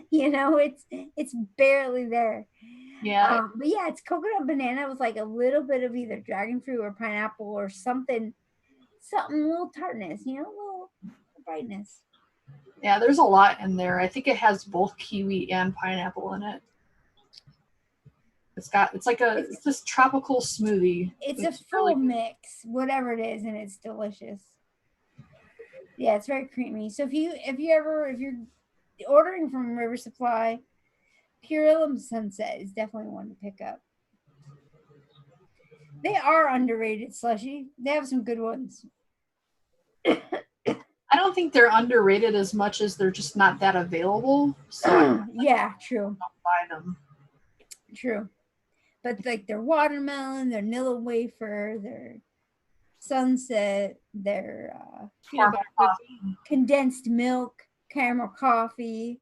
Speaker 2: You know, it's barely there.
Speaker 3: Yeah.
Speaker 2: But yeah, it's coconut banana with like a little bit of either dragon fruit or pineapple or something a little tartness, you know, a little brightness.
Speaker 3: Yeah, there's a lot in there. I think it has both kiwi and pineapple in it. It's like it's this tropical smoothie.
Speaker 2: It's a full
Speaker 3: really
Speaker 2: mix, whatever it is, and it's delicious. Yeah, it's very creamy. So if you're ordering from River Supply, Pure Ilum Sunset is definitely one to pick up. They are underrated slushy. They have some good ones.
Speaker 3: I don't think they're underrated as much as they're just not that available. So
Speaker 2: yeah, true.
Speaker 3: Don't buy them.
Speaker 2: True. But like their watermelon, their Nilla wafer, their Sunset, their condensed milk, caramel coffee.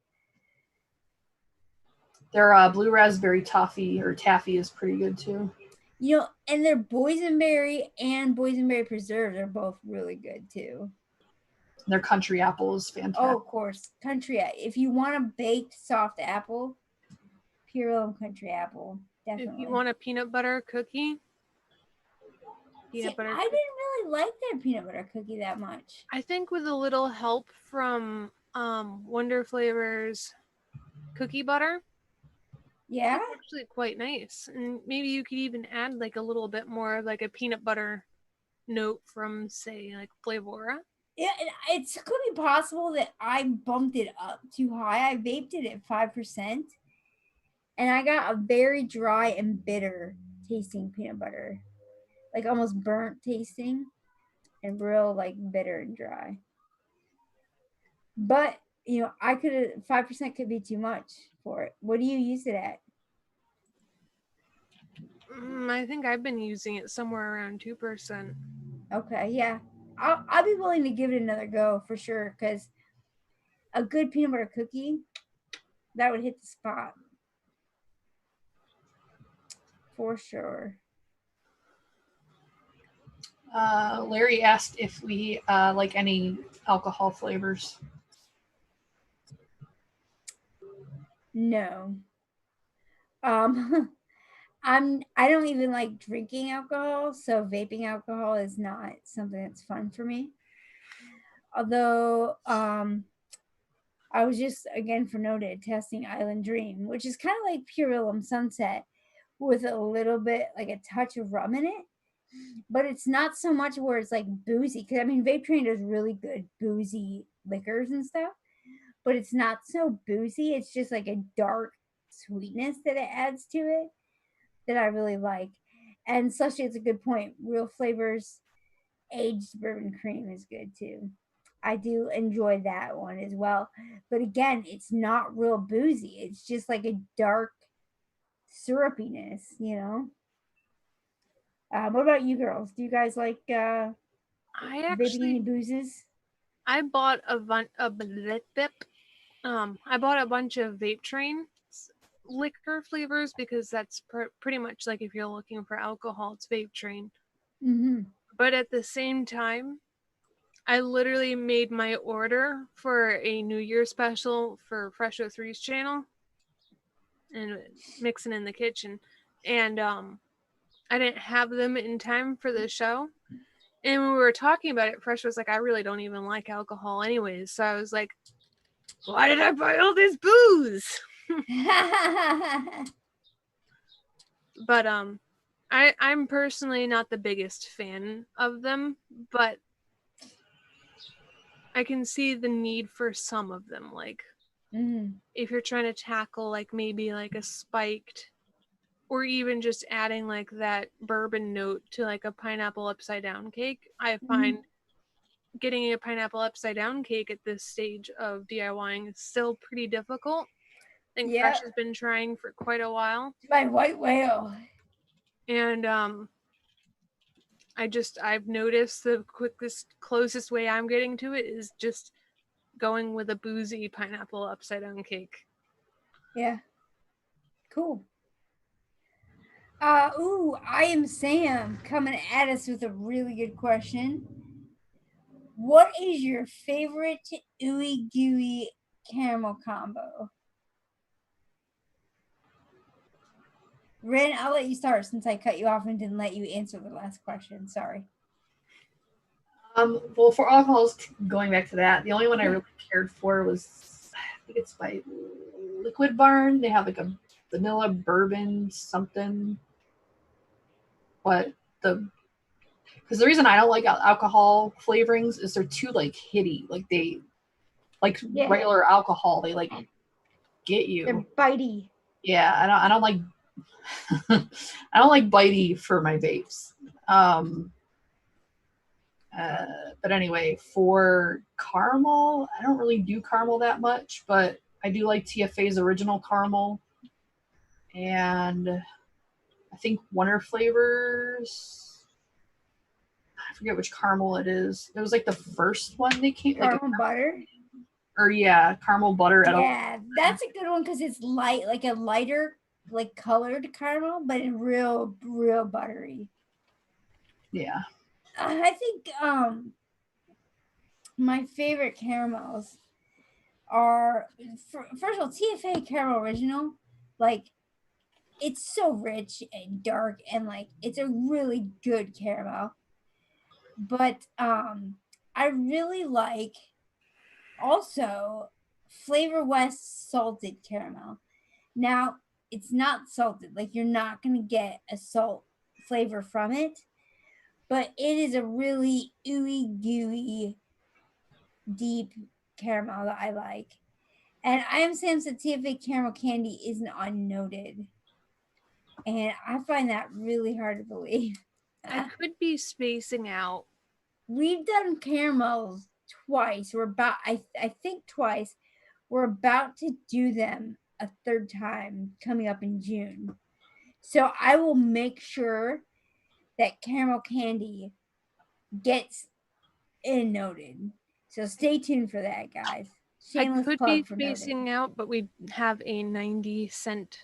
Speaker 3: Their blue raspberry toffee or taffy is pretty good too.
Speaker 2: You know, and their boysenberry and boysenberry preserves are both really good too.
Speaker 3: Their country apple is fantastic.
Speaker 2: Oh, of course. Country. If you want a baked soft apple, Pure Ilum country apple. Definitely.
Speaker 4: If you want a peanut butter cookie,
Speaker 2: I didn't really like their peanut butter cookie that much.
Speaker 4: I think with a little help from Wonder Flavors cookie butter.
Speaker 2: Yeah.
Speaker 4: It's actually quite nice. And maybe you could even add like a little bit more of like a peanut butter note from, say, like Flavora.
Speaker 2: Yeah, it could be possible that I bumped it up too high. I vaped it at 5%, and I got a very dry and bitter tasting peanut butter, like almost burnt tasting, and real like bitter and dry. But you know, 5% could be too much for it. What do you use it at?
Speaker 4: I think I've been using it somewhere around 2%.
Speaker 2: Okay, yeah. I'll be willing to give it another go for sure, because a good peanut butter cookie, that would hit the spot. For sure.
Speaker 3: Larry asked if we like any alcohol flavors.
Speaker 2: No. I don't even like drinking alcohol, so vaping alcohol is not something that's fun for me. Although I was just, again, for noted, testing Island Dream, which is kind of like Pure Ilum Sunset with a little bit, like a touch of rum in it. But it's not so much where it's like boozy, because I mean, Vape Train does really good boozy liquors and stuff, but it's not so boozy. It's just like a dark sweetness that it adds to it that I really like. And Slushy, it's a good point. Real Flavors aged bourbon cream is good too. I do enjoy that one as well. But again, it's not real boozy. It's just like a dark syrupiness, you know? What about you girls? Do you guys like
Speaker 4: I
Speaker 2: vaping any boozes?
Speaker 4: I bought I bought a bunch of Vape Train liquor flavors, because that's pretty much like, if you're looking for alcohol, it's Vape Train.
Speaker 2: Mm-hmm.
Speaker 4: But at the same time, I literally made my order for a New Year special for Fresh 03's channel and Mixin in the Kitchen, and I didn't have them in time for the show. And when we were talking about it, Fresh was like, I really don't even like alcohol anyways. So I was like, why did I buy all this booze? But I'm personally not the biggest fan of them, but I can see the need for some of them. Like, if you're trying to tackle like maybe like a spiked, or even just adding like that bourbon note to like a pineapple upside down cake, I find getting a pineapple upside down cake at this stage of DIYing is still pretty difficult. I think Fresh has been trying for quite a while.
Speaker 2: My white whale.
Speaker 4: And I've noticed the closest way I'm getting to it is just going with a boozy pineapple upside down cake.
Speaker 2: Yeah. Cool. Ooh, I am Sam coming at us with a really good question. What is your favorite ooey gooey caramel combo? Ren, I'll let you start since I cut you off and didn't let you answer the last question. Sorry.
Speaker 3: Well, for alcohols, going back to that, the only one I really cared for was, I think it's by Liquid Barn. They have like a vanilla bourbon something. But because the reason I don't like alcohol flavorings is they're too like hitty. Like they, like regular alcohol, they like get you.
Speaker 2: They're bitey.
Speaker 3: Yeah, I don't like I don't like bitey for my vapes. But anyway, for caramel, I don't really do caramel that much, but I do like TFA's original caramel. And I think Wonder Flavors, I forget which caramel it is. It was like the first one they came.
Speaker 2: Caramel butter?
Speaker 3: Or yeah, caramel butter.
Speaker 2: Yeah, that's a good one because it's light, like a lighter, like colored caramel, but it's real buttery.
Speaker 3: Yeah.
Speaker 2: I think my favorite caramels are, first of all, TFA caramel original. Like, it's so rich and dark, and like it's a really good caramel. But I really like also Flavor West salted caramel. Now, it's not salted, like you're not going to get a salt flavor from it, but it is a really ooey gooey deep caramel that I like. And I am Sam said TFA caramel candy isn't unnoted. And I find that really hard to believe.
Speaker 4: I could be spacing out.
Speaker 2: We've done caramels twice. We're about, I think twice. We're about to do them a third time coming up in June. So I will make sure that caramel candy gets noted. So stay tuned for that, guys. Shameless
Speaker 4: I could
Speaker 2: plug
Speaker 4: be
Speaker 2: for
Speaker 4: spacing out, but we have a 90-cent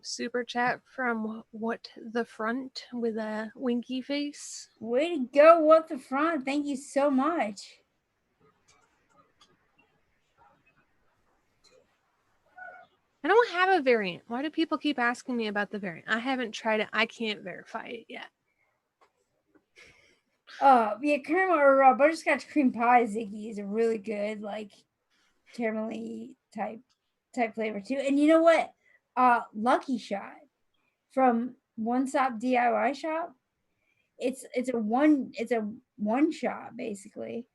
Speaker 4: super chat from What the Front with a winky face.
Speaker 2: Way to go, What the Front. Thank you so much.
Speaker 4: I don't have a variant. Why do people keep asking me about the variant? I haven't tried it. I can't verify it yet.
Speaker 2: Yeah, caramel or butterscotch cream pie Ziggy is a really good, like, caramelly type flavor too. And you know what? Lucky Shot from One Stop DIY Shop. It's a one shot basically,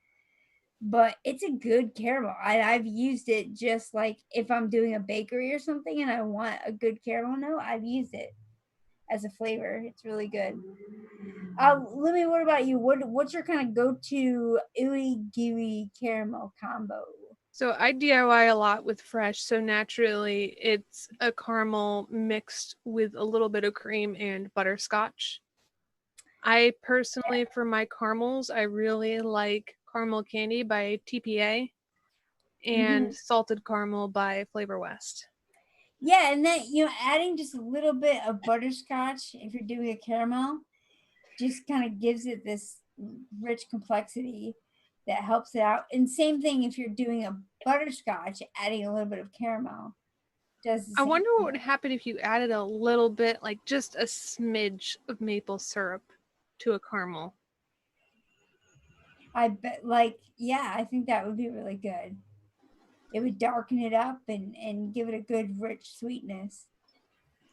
Speaker 2: but it's a good caramel. I've used it just like if I'm doing a bakery or something and I want a good caramel note, I've used it as a flavor. It's really good. Lily, what about you? What's your kind of go-to ooey gooey caramel combo?
Speaker 4: So I DIY a lot with fresh, so naturally it's a caramel mixed with a little bit of cream and butterscotch. I personally, for my caramels, I really like caramel candy by TPA and salted caramel by Flavor West.
Speaker 2: Yeah, and then adding just a little bit of butterscotch if you're doing a caramel just kind of gives it this rich complexity that helps it out. And same thing if you're doing a butterscotch, adding a little bit of caramel does the same.
Speaker 4: I wonder what would happen if you added a little bit, like just a smidge of maple syrup to a caramel.
Speaker 2: I bet, I think that would be really good. It would darken it up and give it a good rich sweetness.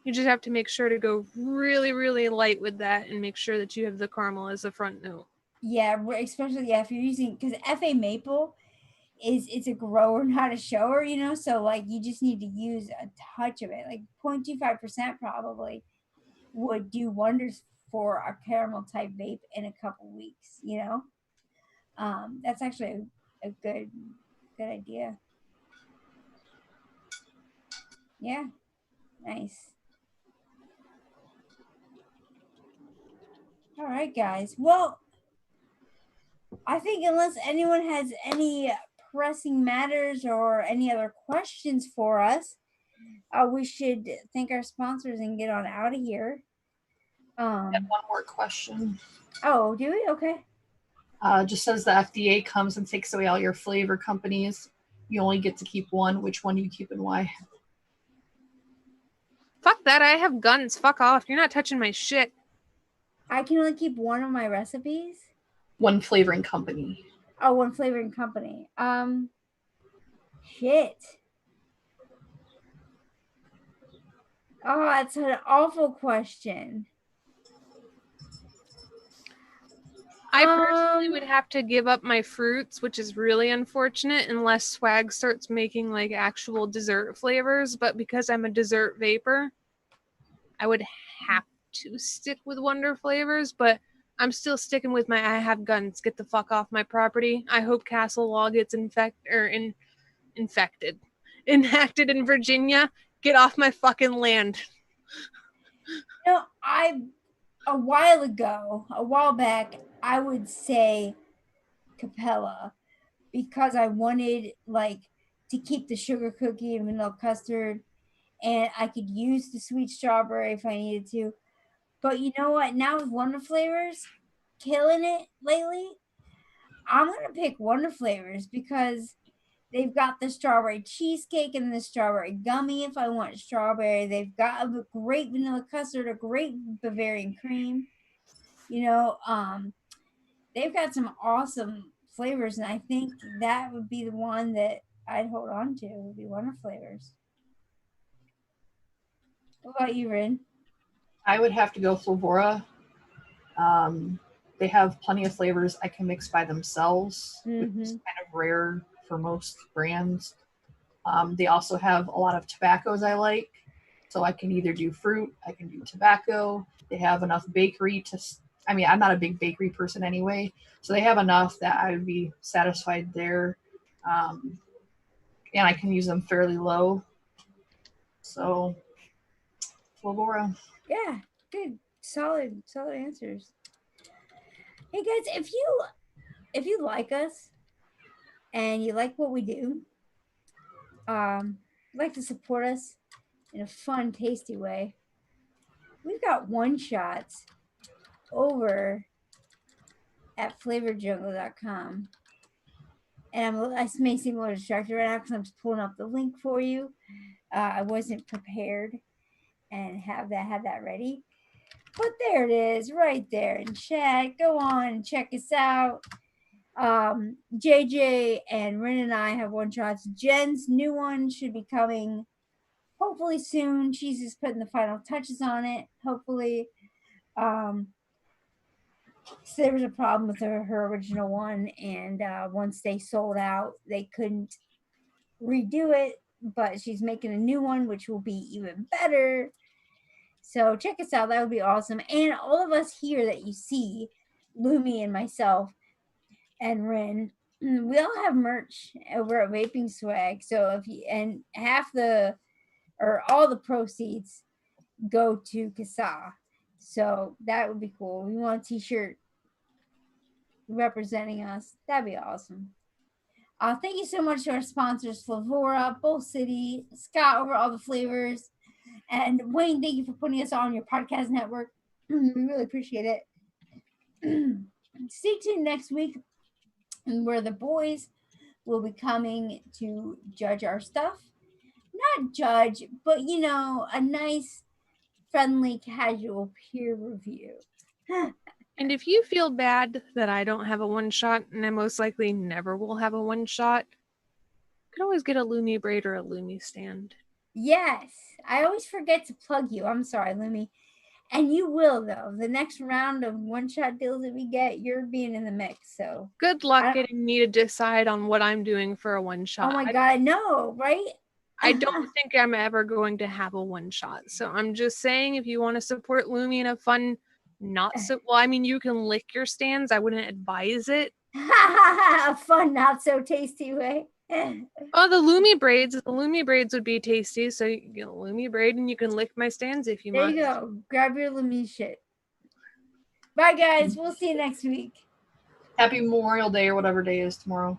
Speaker 4: You just have to make sure to go really, really light with that and make sure that you have the caramel as a front note.
Speaker 2: Yeah, especially if you're using, because FA maple it's a grower, not a shower, so like you just need to use a touch of it, like 0.25% probably would do wonders for a caramel type vape in a couple weeks. That's actually a good idea. Yeah, nice. All right, guys. Well, I think unless anyone has any pressing matters or any other questions for us, we should thank our sponsors and get on out of here.
Speaker 3: I had one more question.
Speaker 2: Oh, do we? Okay.
Speaker 3: Just says the FDA comes and takes away all your flavor companies. You only get to keep one. Which one do you keep and why?
Speaker 4: Fuck that. I have guns. Fuck off. You're not touching my shit.
Speaker 2: I can only keep one of my recipes.
Speaker 3: One flavoring company.
Speaker 2: Oh, one flavoring company. Shit. Oh, that's an awful question.
Speaker 4: I personally would have to give up my fruits, which is really unfortunate unless Swag starts making like actual dessert flavors. But because I'm a dessert vapor, I would have to stick with Wonder Flavors. But I'm still sticking with my I have guns. Get the fuck off my property. I hope Castle Law gets enacted in Virginia. Get off my fucking land.
Speaker 2: You know, a while back, I would say Capella because I wanted like to keep the sugar cookie and vanilla custard, and I could use the sweet strawberry if I needed to. But you know what? Now with Wonder Flavors killing it lately, I'm gonna pick Wonder Flavors because they've got the strawberry cheesecake and the strawberry gummy if I want strawberry. They've got a great vanilla custard, a great Bavarian cream. You know, they've got some awesome flavors, and I think that would be the one that I'd hold on to. Would be Wonder Flavors. What about you, Rin?
Speaker 3: I would have to go Flavora. They have plenty of flavors I can mix by themselves, which is kind of rare for most brands. They also have a lot of tobaccos I like. So I can either do fruit, I can do tobacco. They have enough bakery to, I mean, I'm not a big bakery person anyway. So they have enough that I would be satisfied there. And I can use them fairly low. So, Flavora.
Speaker 2: Yeah, good, solid answers. Hey guys, if you like us and you like what we do, like to support us in a fun, tasty way, we've got one shots over at flavorjungle.com. And I may seem a little distracted right now because I'm just pulling up the link for you. I wasn't prepared and had that ready. But there it is, right there in chat. Go on and check us out. JJ and Rin and I have one shots. Jen's new one should be coming hopefully soon. She's just putting the final touches on it. Hopefully. So there was a problem with her original one, and once they sold out, they couldn't redo it. But she's making a new one, which will be even better. So check us out. That would be awesome. And all of us here that you see, Lumi and myself and Rin, we all have merch over at Vaping Swag. So if you, and all the proceeds go to Kasa. So that would be cool. We want a t-shirt representing us. That'd be awesome. Thank you so much to our sponsors, Flavora, Bull City, Scott over all the flavors, and Wayne, thank you for putting us on your podcast network. We really appreciate it. Stay tuned next week where the boys will be coming to judge our stuff. Not judge, but you know, a nice, friendly, casual peer review.
Speaker 4: And if you feel bad that I don't have a one shot, and I most likely never will have a one shot, you can always get a Lumi braid or a Lumi stand.
Speaker 2: Yes, I always forget to plug you. I'm sorry, Lumi. And you will, though. The next round of one-shot deals that we get, you're being in the mix. So
Speaker 4: good luck getting me to decide on what I'm doing for a one shot.
Speaker 2: Oh my God, no, right?
Speaker 4: I don't think I'm ever going to have a one shot. So I'm just saying, if you want to support Lumi in a fun, not so well, I mean, you can lick your stands. I wouldn't advise it.
Speaker 2: A fun, not so tasty way.
Speaker 4: Oh, the Lumi braids would be tasty. So you get a Lumi braid and you can lick my stands if you want.
Speaker 2: There you go. Grab your Lumi shit. Bye, guys. We'll see you next week.
Speaker 3: Happy Memorial Day or whatever day is tomorrow.